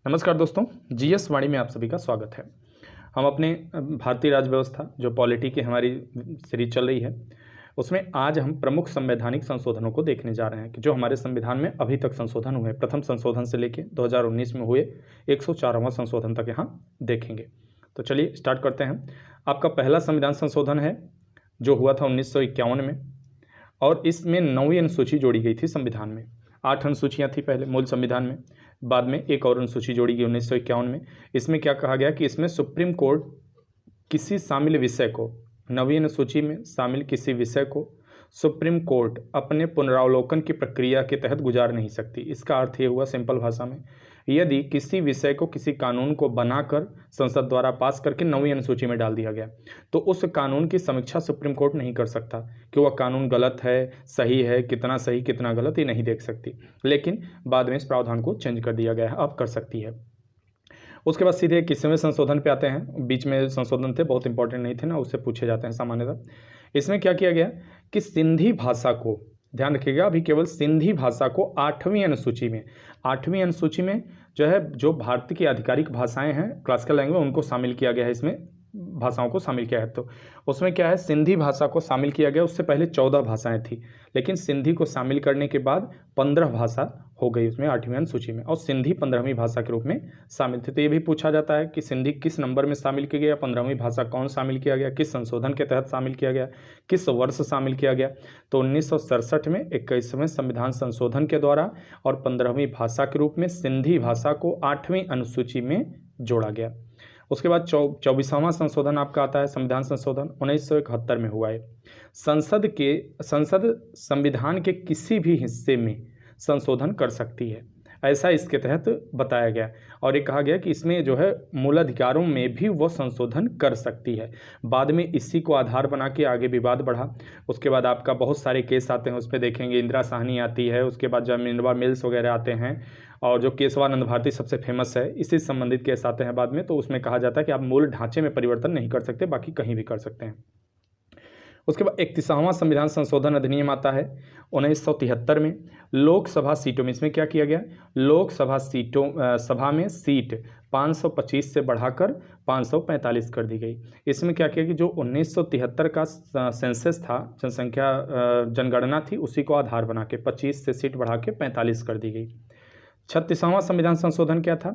नमस्कार दोस्तों, जीएस वाणी में आप सभी का स्वागत है। हम अपने भारतीय राज्य व्यवस्था जो पॉलिटी की हमारी सीरीज चल रही है उसमें आज हम प्रमुख संवैधानिक संशोधनों को देखने जा रहे हैं कि जो हमारे संविधान में अभी तक संशोधन हुए, प्रथम संशोधन से लेकर 2019 में हुए 104वां संशोधन तक यहाँ देखेंगे। तो चलिए स्टार्ट करते हैं। आपका पहला संविधान संशोधन है जो हुआ था 1951 में, और इसमें 9वीं अनुसूची जोड़ी गई थी संविधान में। 8 अनुसूचियाँ थी पहले मूल संविधान में, बाद में एक और अनुसूची जोड़ी गई 1951 में। इसमें क्या कहा गया कि इसमें सुप्रीम कोर्ट किसी शामिल विषय को, 9वीं अनुसूची में शामिल किसी विषय को सुप्रीम कोर्ट अपने पुनरावलोकन की प्रक्रिया के तहत गुजार नहीं सकती। इसका अर्थ ये हुआ सिंपल भाषा में, यदि किसी विषय को, किसी कानून को बनाकर संसद द्वारा पास करके 9वीं अनुसूची में डाल दिया गया तो उस कानून की समीक्षा सुप्रीम कोर्ट नहीं कर सकता कि वह कानून गलत है, सही है, कितना सही कितना गलत, ये नहीं देख सकती। लेकिन बाद में इस प्रावधान को चेंज कर दिया गया है, अब कर सकती है। उसके बाद सीधे 21वें संशोधन पे आते हैं। बीच में संशोधन थे, बहुत इंपॉर्टेंट नहीं थे ना, उससे पूछे जाते हैं सामान्यतः। इसमें क्या किया गया कि सिंधी भाषा को, ध्यान रखिएगा, अभी केवल सिंधी भाषा को 8वीं अनुसूची में, 8वीं अनुसूची में जो है, जो भारत की आधिकारिक भाषाएं हैं, क्लासिकल लैंग्वेज, उनको शामिल किया गया है, इसमें भाषाओं को शामिल किया है। तो उसमें क्या है, सिंधी भाषा को शामिल किया गया। उससे पहले 14 भाषाएं थी, लेकिन सिंधी को शामिल करने के बाद 15 भाषा हो गई उसमें 8वीं अनुसूची में, और सिंधी 15वीं भाषा के रूप में शामिल थी। तो ये भी पूछा जाता है कि सिंधी किस नंबर में शामिल किया गया, 15वीं भाषा कौन शामिल किया गया, किस संशोधन के तहत शामिल किया गया, किस वर्ष शामिल किया गया। तो 1967 में 21वें संविधान संशोधन के द्वारा और 15वीं भाषा के रूप में सिंधी भाषा को 8वीं अनुसूची में जोड़ा गया। उसके बाद 24वां संशोधन आपका आता है, संविधान संशोधन 1971 में हुआ है। संसद संविधान के किसी भी हिस्से में संशोधन कर सकती है, ऐसा इसके तहत बताया गया। और ये कहा गया कि इसमें जो है मूलाधिकारों में भी वो संशोधन कर सकती है। बाद में इसी को आधार बना के आगे विवाद बढ़ा। उसके बाद आपका बहुत सारे केस आते हैं, उस पर देखेंगे, इंदिरा साहनी आती है, उसके बाद जब मिनर्वा मिल्स वगैरह आते हैं, और जो केशवानंद भारती सबसे फेमस है, इसी से संबंधित केस आते हैं बाद में। तो उसमें कहा जाता है कि आप मूल ढांचे में परिवर्तन नहीं कर सकते, बाकी कहीं भी कर सकते हैं। उसके बाद 31वां संविधान संशोधन अधिनियम आता है 1973 में। लोकसभा सीटों में इसमें क्या किया गया, लोकसभा सीटों सभा में सीट 525 से बढ़ाकर 545 कर दी गई। इसमें क्या किया कि जो 1973 का सेंसस था, जनसंख्या जनगणना थी, उसी को आधार बना के 25 से सीट बढ़ा के 45 कर दी गई। 36वां संविधान संशोधन क्या था,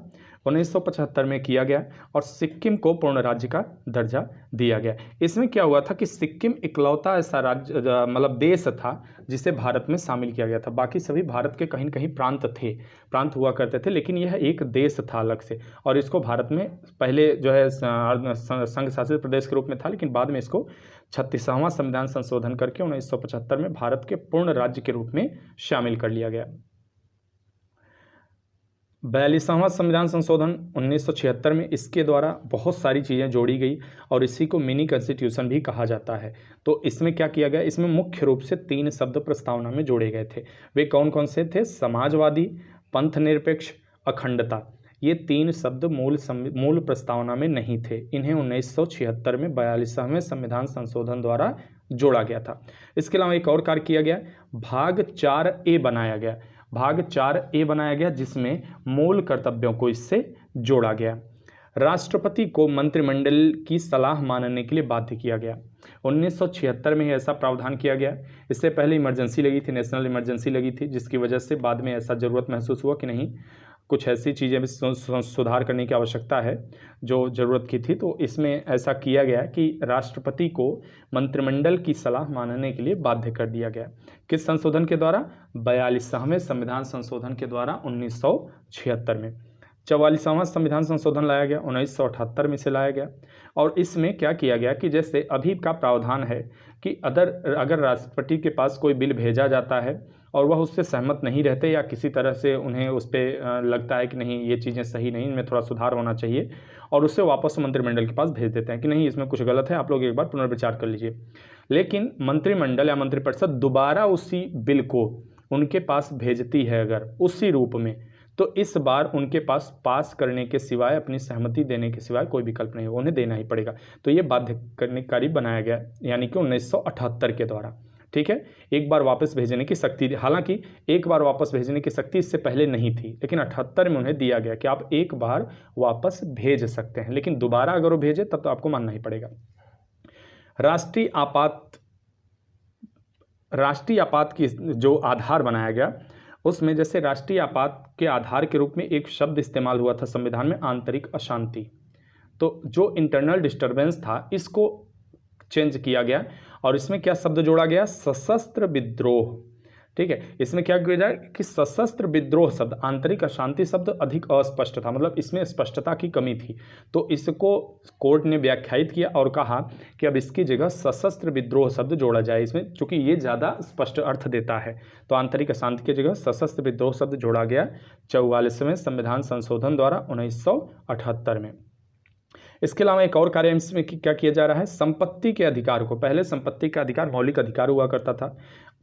1975 में किया गया, और सिक्किम को पूर्ण राज्य का दर्जा दिया गया। इसमें क्या हुआ था कि सिक्किम इकलौता ऐसा राज्य, मतलब देश था जिसे भारत में शामिल किया गया था। बाकी सभी भारत के कहीं न कहीं प्रांत हुआ करते थे, लेकिन यह एक देश था अलग से, और इसको भारत में पहले जो है संघ शासित प्रदेश के रूप में था, लेकिन बाद में इसको 36वां संविधान संशोधन करके 1975 में भारत के पूर्ण राज्य के रूप में शामिल कर लिया गया। 42वां संविधान संशोधन 1976 में, इसके द्वारा बहुत सारी चीज़ें जोड़ी गई, और इसी को मिनी कॉन्स्टिट्यूशन भी कहा जाता है। तो इसमें क्या किया गया, इसमें मुख्य रूप से 3 शब्द प्रस्तावना में जोड़े गए थे। वे कौन कौन से थे, समाजवादी, पंथ निरपेक्ष, अखंडता। ये 3 शब्द मूल प्रस्तावना में नहीं थे, इन्हें 1976 में 42वें संविधान संशोधन द्वारा जोड़ा गया था। इसके अलावा एक और कार्य किया गया, भाग 4A बनाया गया, भाग 4A बनाया गया, जिसमें मूल कर्तव्यों को इससे जोड़ा गया। राष्ट्रपति को मंत्रिमंडल की सलाह मानने के लिए बाध्य किया गया। 1976 में ही ऐसा प्रावधान किया गया। इससे पहले इमरजेंसी लगी थी, नेशनल इमरजेंसी लगी थी, जिसकी वजह से बाद में ऐसा ज़रूरत महसूस हुआ कि नहीं, कुछ ऐसी चीज़ें भी सुधार करने की आवश्यकता है जो ज़रूरत की थी। तो इसमें ऐसा किया गया कि राष्ट्रपति को मंत्रिमंडल की सलाह मानने के लिए बाध्य कर दिया गया। किस संशोधन के द्वारा, 42वें संविधान संशोधन के द्वारा 1976 में। 44वां संविधान संशोधन लाया गया, 1978 में से लाया गया। और इसमें क्या किया गया कि जैसे अभी का प्रावधान है कि अगर राष्ट्रपति के पास कोई बिल भेजा जाता है और वह उससे सहमत नहीं रहते, या किसी तरह से उन्हें उस पर लगता है कि नहीं ये चीज़ें सही नहीं, इनमें थोड़ा सुधार होना चाहिए, और उससे वापस मंत्रिमंडल के पास भेज देते हैं कि नहीं इसमें कुछ गलत है, आप लोग एक बार पुनर्विचार कर लीजिए। लेकिन मंत्रिमंडल या मंत्रिपरिषद दोबारा उसी बिल को उनके पास भेजती है अगर उसी रूप में, तो इस बार उनके पास पास करने के सिवाय, अपनी सहमति देने के सिवाय कोई विकल्प नहीं होगा, उन्हें देना ही पड़ेगा। तो ये बाध्यकारी बनाया गया, यानी कि 1978 के द्वारा। ठीक है, एक बार वापस भेजने की शक्ति, हालांकि एक बार वापस भेजने की शक्ति इससे पहले नहीं थी, लेकिन 78 में उन्हें दिया गया कि आप एक बार वापस भेज सकते हैं, लेकिन दोबारा अगर वो भेजे तब तो आपको मानना ही पड़ेगा। राष्ट्रीय आपात की जो आधार बनाया गया, उसमें जैसे राष्ट्रीय आपात के आधार के रूप में एक शब्द इस्तेमाल हुआ था संविधान में, आंतरिक अशांति। तो जो इंटरनल डिस्टर्बेंस था इसको चेंज किया गया और इसमें क्या शब्द जोड़ा गया, सशस्त्र विद्रोह। ठीक है, इसमें क्या किया जाए कि सशस्त्र विद्रोह शब्द, आंतरिक अशांति शब्द अधिक अस्पष्ट था, मतलब इसमें स्पष्टता की कमी थी, तो इसको कोर्ट ने व्याख्यायित किया और कहा कि अब इसकी जगह सशस्त्र विद्रोह शब्द जोड़ा जाए इसमें, क्योंकि ये ज़्यादा स्पष्ट अर्थ देता है। तो आंतरिक अशांति की जगह सशस्त्र विद्रोह शब्द जोड़ा गया 44वें संविधान संशोधन द्वारा 1978 में। इसके अलावा एक और कार्य इसमें क्या किया जा रहा है, संपत्ति के अधिकार को, पहले संपत्ति का अधिकार मौलिक अधिकार हुआ करता था,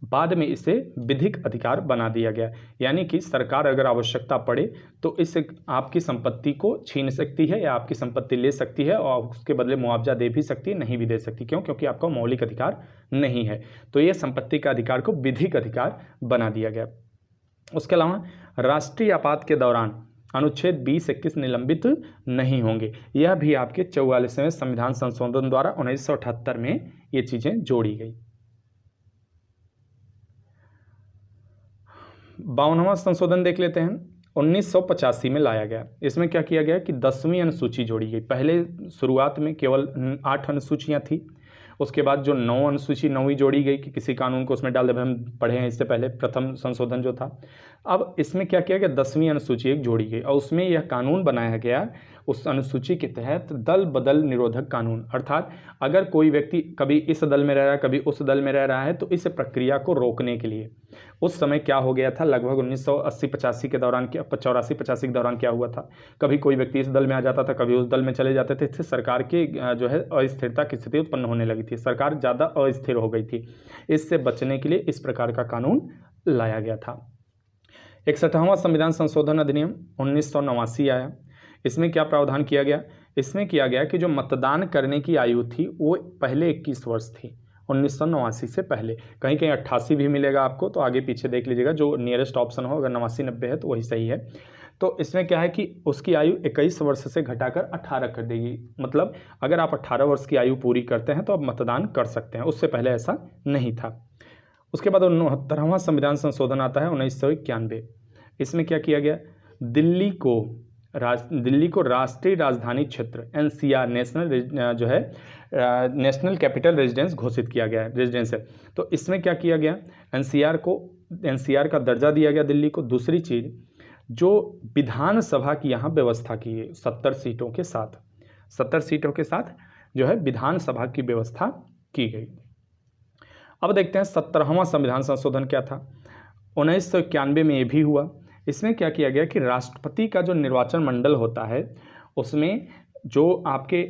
बाद में इसे विधिक अधिकार बना दिया गया, यानी कि सरकार अगर आवश्यकता पड़े तो इस आपकी संपत्ति को छीन सकती है या आपकी संपत्ति ले सकती है और उसके बदले मुआवजा दे भी सकती है, नहीं भी दे सकती। क्यों? क्योंकि आपका मौलिक अधिकार नहीं है। तो ये संपत्ति का अधिकार को विधिक अधिकार बना दिया गया। उसके अलावा राष्ट्रीय आपात के दौरान अनुच्छेद 20-21 निलंबित नहीं होंगे, यह भी आपके 44वें संविधान संशोधन द्वारा 1978 में ये चीज़ें जोड़ी गई। 52वां संशोधन देख लेते हैं, 1985 में लाया गया। इसमें क्या किया गया कि 10वीं अनुसूची जोड़ी गई। पहले शुरुआत में केवल 8 अनुसूचियाँ थी, उसके बाद जो 9 अनुसूची 9वीं जोड़ी गई कि किसी कानून को उसमें डाल दे, हम पढ़े हैं इससे पहले प्रथम संशोधन जो था। अब इसमें क्या किया गया, 10वीं अनुसूची एक जोड़ी गई और उसमें यह कानून बनाया गया उस अनुसूची के तहत दल बदल निरोधक कानून, अर्थात अगर कोई व्यक्ति कभी इस दल में रह रहा है कभी उस दल में रह रहा है तो इस प्रक्रिया को रोकने के लिए उस समय क्या हो गया था, लगभग 1980-85 के दौरान, 84-85 के दौरान क्या हुआ था, कभी कोई व्यक्ति इस दल में आ जाता था कभी उस दल में चले जाते थे, इससे सरकार की जो है अस्थिरता की स्थिति उत्पन्न होने लगी थी, सरकार ज़्यादा अस्थिर हो गई थी। इससे बचने के लिए इस प्रकार का कानून लाया गया था। 61वां संविधान संशोधन अधिनियम 1989 आया। इसमें क्या प्रावधान किया गया, इसमें किया गया कि जो मतदान करने की आयु थी वो पहले 21 वर्ष थी 1989 से पहले, कहीं कहीं 88 भी मिलेगा आपको, तो आगे पीछे देख लीजिएगा जो नियरेस्ट ऑप्शन हो, अगर 89-90 है तो वही सही है। तो इसमें क्या है कि उसकी आयु 21 वर्ष से घटाकर 18 कर देगी, मतलब अगर आप 18 वर्ष की आयु पूरी करते हैं तो आप मतदान कर सकते हैं, उससे पहले ऐसा नहीं था। उसके बाद 69वां संविधान संशोधन आता है 1991। इसमें क्या किया गया, दिल्ली को राष्ट्रीय राजधानी क्षेत्र NCR नेशनल कैपिटल रेजिडेंस घोषित किया गया है, रेजिडेंस है। तो इसमें क्या किया गया, NCR का दर्जा दिया गया दिल्ली को। दूसरी चीज़, जो विधानसभा की यहाँ व्यवस्था की है 70 सीटों के साथ जो है विधानसभा की व्यवस्था की गई। अब देखते हैं 17वां संविधान संशोधन क्या था। 1991 में ये भी हुआ। इसमें क्या किया गया कि राष्ट्रपति का जो निर्वाचन मंडल होता है उसमें जो आपके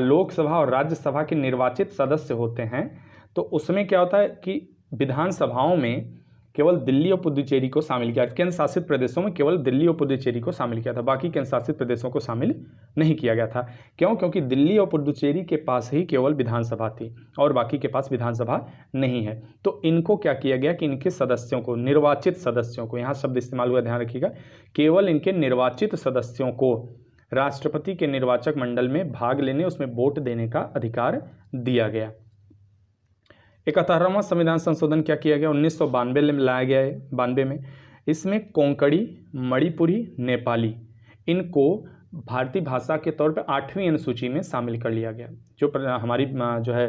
लोकसभा और राज्यसभा के निर्वाचित सदस्य होते हैं, तो उसमें क्या होता है कि विधानसभाओं में केवल दिल्ली और पुडुचेरी को शामिल किया, केंद्र शासित प्रदेशों में केवल दिल्ली और पुडुचेरी को शामिल किया था, बाकी केंद्र शासित प्रदेशों को शामिल नहीं किया गया था। क्यों? क्योंकि दिल्ली और पुडुचेरी के पास ही केवल विधानसभा थी और बाकी के पास विधानसभा नहीं है। तो इनको क्या किया गया कि इनके सदस्यों को, निर्वाचित सदस्यों को, यहाँ शब्द इस्तेमाल हुआ ध्यान रखिएगा, केवल इनके निर्वाचित सदस्यों को राष्ट्रपति के निर्वाचक मंडल में भाग लेने, उसमें वोट देने का अधिकार दिया गया। 71वां संविधान संशोधन क्या किया गया, 1992 में लाया गया है, 92 में। इसमें कोंकणी, मणिपुरी, नेपाली, इनको भारतीय भाषा के तौर पर 8वीं अनुसूची में शामिल कर लिया गया। जो हमारी जो है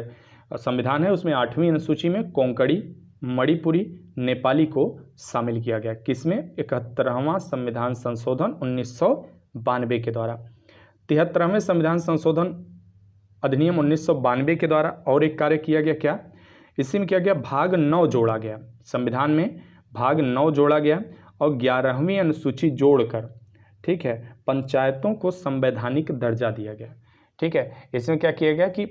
संविधान है उसमें 8वीं अनुसूची में कोंकणी, मणिपुरी, नेपाली को शामिल किया गया। किसमें? 71वां संविधान संशोधन 1992 के द्वारा। 73वें संविधान संशोधन अधिनियम 1992 के द्वारा और एक कार्य किया गया, क्या? इसी में क्या गया, भाग 9 जोड़ा गया, संविधान में भाग 9 जोड़ा गया और 11वीं अनुसूची जोड़कर, ठीक है, पंचायतों को संवैधानिक दर्जा दिया गया। ठीक है, इसमें क्या किया गया कि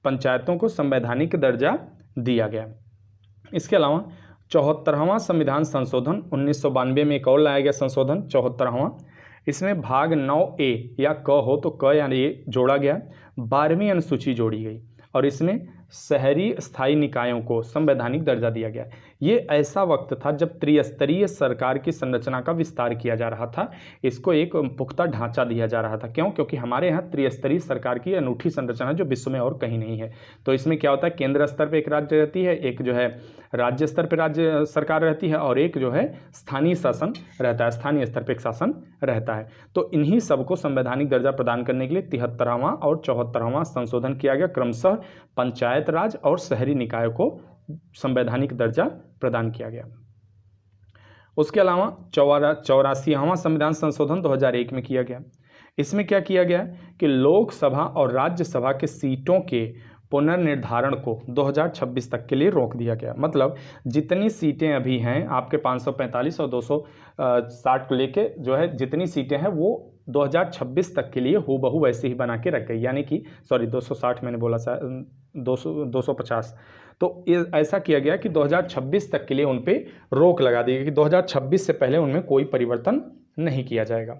पंचायतों को संवैधानिक दर्जा दिया गया। इसके अलावा 74वां संविधान संशोधन 1992 में एक और लाया गया संशोधन, 74वां। इसमें भाग 9A या क हो तो क या ये जोड़ा गया, 12वीं अनुसूची जोड़ी गई और इसमें शहरी स्थायी निकायों को संवैधानिक दर्जा दिया गया। ये ऐसा वक्त था जब त्रिस्तरीय सरकार की संरचना का विस्तार किया जा रहा था, इसको एक पुख्ता ढांचा दिया जा रहा था। क्यों? क्योंकि हमारे यहाँ त्रिस्तरीय सरकार की अनूठी संरचना जो विश्व में और कहीं नहीं है। तो इसमें क्या होता है, केंद्र स्तर पर एक राज्य रहती है, एक जो है राज्य स्तर पर राज्य सरकार रहती है, और एक जो है स्थानीय शासन रहता है, स्थानीय स्तर पर एक शासन रहता है। तो इन्हीं सबको संवैधानिक दर्जा प्रदान करने के लिए 73वां और 74वां संशोधन किया गया। क्रमशः पंचायत राज और शहरी निकायों को संवैधानिक दर्जा प्रदान किया गया। उसके अलावा 84वां संविधान संशोधन 2001 में किया गया। इसमें क्या किया गया कि लोकसभा और राज्यसभा के सीटों के पुनर्निर्धारण को 2026 तक के लिए रोक दिया गया। मतलब जितनी सीटें अभी हैं आपके 545 और 260 को लेके जो है जितनी सीटें हैं वो 2026 तक के लिए हूबहू वैसे ही बना के रख गई, यानी कि 260 मैंने बोला 250। तो ऐसा किया गया कि 2026 तक के लिए उन पे रोक लगा दी गई कि 2026 से पहले उनमें कोई परिवर्तन नहीं किया जाएगा।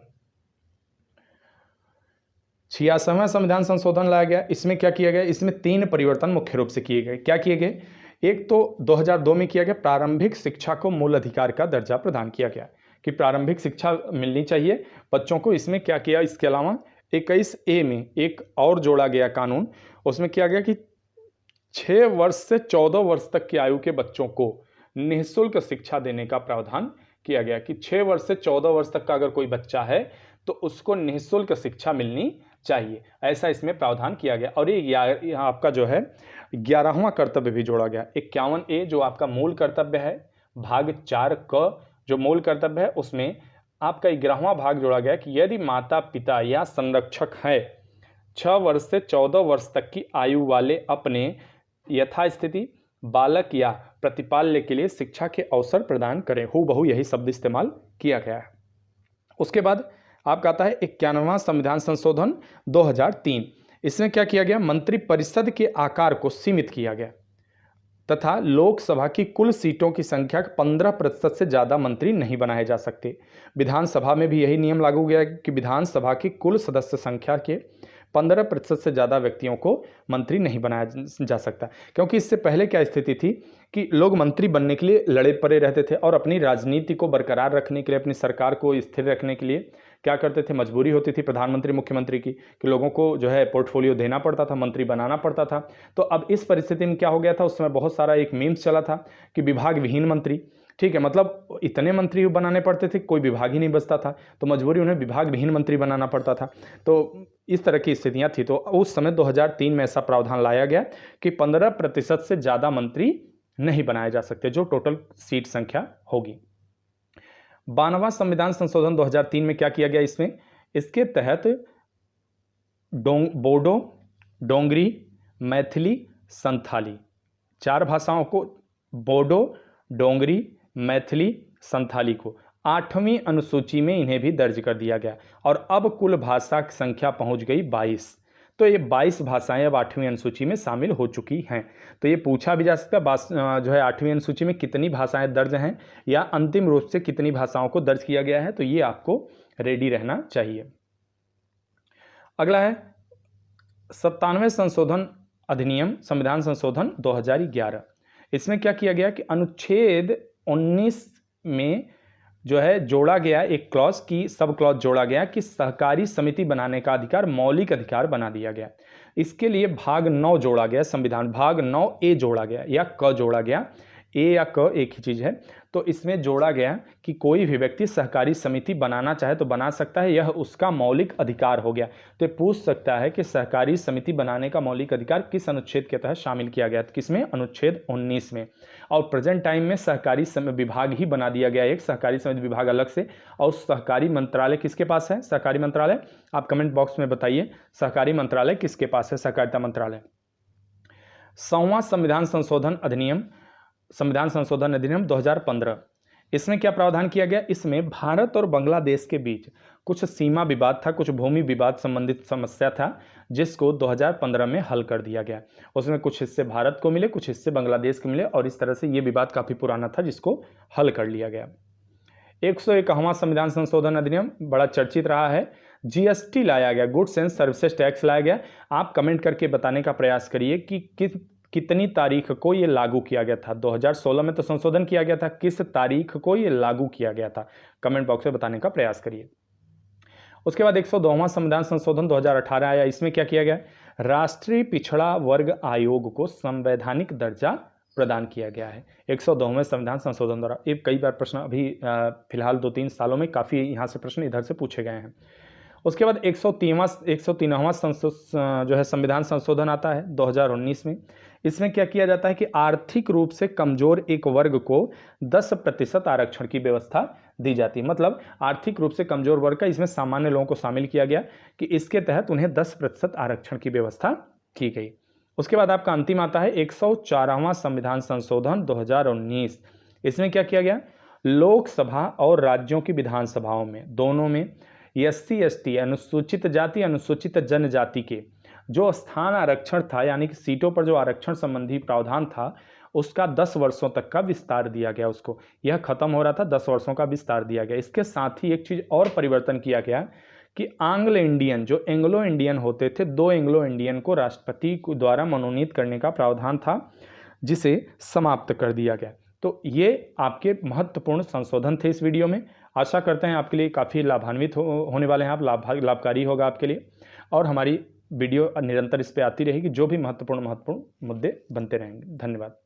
86वां संविधान संशोधन लाया गया। इसमें क्या किया गया, इसमें 3 परिवर्तन मुख्य रूप से किए गए। क्या किए गए? एक तो 2002 में किया गया, प्रारंभिक शिक्षा को मूल अधिकार का दर्जा प्रदान किया गया कि प्रारंभिक शिक्षा मिलनी चाहिए बच्चों को। इसमें क्या किया, इसके अलावा 21A में एक और जोड़ा गया कानून। उसमें किया गया कि 6 वर्ष से 14 वर्ष तक की आयु के बच्चों को निःशुल्क शिक्षा देने का प्रावधान किया गया कि 6 वर्ष से 14 वर्ष तक का अगर कोई बच्चा है तो उसको निःशुल्क शिक्षा मिलनी चाहिए, ऐसा इसमें प्रावधान किया गया। और ये आपका जो है 11वां कर्तव्य भी जोड़ा गया। 51A जो आपका मूल कर्तव्य है, भाग 4 क जो मूल कर्तव्य है उसमें आपका 11वां भाग जोड़ा गया कि यदि माता पिता या संरक्षक है 6 वर्ष से 14 वर्ष तक की आयु वाले अपने यथास्थिति बालक या प्रतिपाल्य के लिए शिक्षा के अवसर प्रदान करें। हूबहू यही शब्द इस्तेमाल किया गया है। उसके बाद आपका आता है 91वां संविधान संशोधन 2003। इसमें क्या किया गया, मंत्रिपरिषद के आकार को सीमित किया गया तथा लोकसभा की कुल सीटों की संख्या 15% से ज़्यादा मंत्री नहीं बनाए जा सकते। विधानसभा में भी यही नियम लागू गया कि विधानसभा की कुल सदस्य संख्या के 15% से ज़्यादा व्यक्तियों को मंत्री नहीं बनाया जा सकता। क्योंकि इससे पहले क्या स्थिति थी कि लोग मंत्री बनने के लिए लड़े पड़े रहते थे और अपनी राजनीति को बरकरार रखने के लिए, अपनी सरकार को स्थिर रखने के लिए क्या करते थे, मजबूरी होती थी प्रधानमंत्री मुख्यमंत्री की कि लोगों को जो है पोर्टफोलियो देना पड़ता था, मंत्री बनाना पड़ता था। तो अब इस परिस्थिति में क्या हो गया था, उस समय बहुत सारा एक मीम्स चला था कि विभाग विहीन मंत्री। ठीक है, मतलब इतने मंत्री बनाने पड़ते थे, कोई विभाग ही नहीं बचता था, तो मजबूरी उन्हें विभाग विहीन मंत्री बनाना पड़ता था। तो इस तरह की स्थितियां थी। तो उस समय 2003 में ऐसा प्रावधान लाया गया कि 15% से ज़्यादा मंत्री नहीं बनाए जा सकते, जो टोटल सीट संख्या होगी। 92वां संविधान संशोधन 2003 में क्या किया गया, इसके तहत बोडो, डोंगरी, मैथिली, संथाली 4 भाषाओं को, बोडो, डोंगरी, मैथिली, संथाली को 8वीं अनुसूची में इन्हें भी दर्ज कर दिया गया और अब कुल भाषा की संख्या पहुंच गई 22। तो ये 22 भाषाएं अब 8वीं अनुसूची में शामिल हो चुकी हैं। तो ये पूछा भी जा सकता जो है 8वीं अनुसूची में कितनी भाषाएं दर्ज हैं या अंतिम रूप से कितनी भाषाओं को दर्ज किया गया है, तो ये आपको रेडी रहना चाहिए। अगला है 97वें संशोधन अधिनियम संविधान संशोधन 2011। इसमें क्या किया गया कि अनुच्छेद 19 में जो है जोड़ा गया एक क्लॉज की सब क्लॉज जोड़ा गया कि सहकारी समिति बनाने का अधिकार मौलिक अधिकार बना दिया गया। इसके लिए भाग 9 जोड़ा गया, संविधान भाग 9A जोड़ा गया या क जोड़ा गया, ए या क एक ही चीज़ है। तो इसमें जोड़ा गया कि कोई भी व्यक्ति सहकारी समिति बनाना चाहे तो बना सकता है, यह उसका मौलिक अधिकार हो गया। तो ये पूछ सकता है कि सहकारी समिति बनाने का मौलिक अधिकार किस अनुच्छेद के तहत शामिल किया गया, किसमें, अनुच्छेद 19 में। और प्रेजेंट टाइम में सहकारी विभाग ही बना दिया गया, एक सहकारी समिति विभाग अलग से। और सहकारी मंत्रालय किसके पास है, सहकारी मंत्रालय, आप कमेंट बॉक्स में बताइए सहकारी मंत्रालय किसके पास है, सहकारिता मंत्रालय। 100वां संविधान संशोधन अधिनियम 2015। इसमें क्या प्रावधान किया गया, इसमें भारत और बांग्लादेश के बीच कुछ सीमा विवाद था, कुछ भूमि विवाद संबंधित समस्या था, जिसको 2015 में हल कर दिया गया। उसमें कुछ हिस्से भारत को मिले, कुछ हिस्से बांग्लादेश को मिले और इस तरह से ये विवाद काफ़ी पुराना था जिसको हल कर लिया गया। 101वां संविधान संशोधन अधिनियम बड़ा चर्चित रहा है। GST लाया गया, गुड्स एंड सर्विसेज टैक्स लाया गया। आप कमेंट करके बताने का प्रयास करिए कि कितनी तारीख को ये लागू किया गया था? 2016 में तो संशोधन किया गया था, किस तारीख को ये लागू किया गया था? कमेंट बॉक्स में बताने का प्रयास करिए। उसके बाद 102वां संविधान संशोधन 2018 आया। इसमें क्या किया गया? राष्ट्रीय पिछड़ा वर्ग आयोग को संवैधानिक दर्जा प्रदान किया गया है 102वें संविधान संशोधन द्वारा। ये कई बार प्रश्न अभी फिलहाल 2-3 सालों में काफ़ी यहाँ से प्रश्न इधर से पूछे गए हैं। उसके बाद 103वां जो है संविधान संशोधन आता है 2019 में। इसमें क्या किया जाता है कि आर्थिक रूप से कमजोर एक वर्ग को 10% आरक्षण की व्यवस्था दी जाती है। मतलब आर्थिक रूप से कमजोर वर्ग का, इसमें सामान्य लोगों को शामिल किया गया कि इसके तहत उन्हें 10% आरक्षण की व्यवस्था की गई। उसके बाद आपका अंतिम आता है 104वां संविधान संशोधन 2019। इसमें क्या किया गया? लोकसभा और राज्यों की विधानसभाओं में दोनों में SC/ST अनुसूचित जाति अनुसूचित जनजाति के जो स्थान आरक्षण था, यानी कि सीटों पर जो आरक्षण संबंधी प्रावधान था, उसका 10 वर्षों तक का विस्तार दिया गया। उसको, यह खत्म हो रहा था, 10 वर्षों का विस्तार दिया गया। इसके साथ ही एक चीज और परिवर्तन किया गया कि एंग्लो इंडियन, जो एंग्लो इंडियन होते थे, 2 एंग्लो इंडियन को राष्ट्रपति द्वारा मनोनीत करने का प्रावधान था, जिसे समाप्त कर दिया गया। तो ये आपके महत्वपूर्ण संशोधन थे इस वीडियो में। आशा करते हैं आपके लिए काफ़ी लाभान्वित होने वाले हैं आप, लाभकारी होगा आपके लिए। और हमारी वीडियो निरंतर इस पर आती रहेगी, जो भी महत्वपूर्ण मुद्दे बनते रहेंगे। धन्यवाद।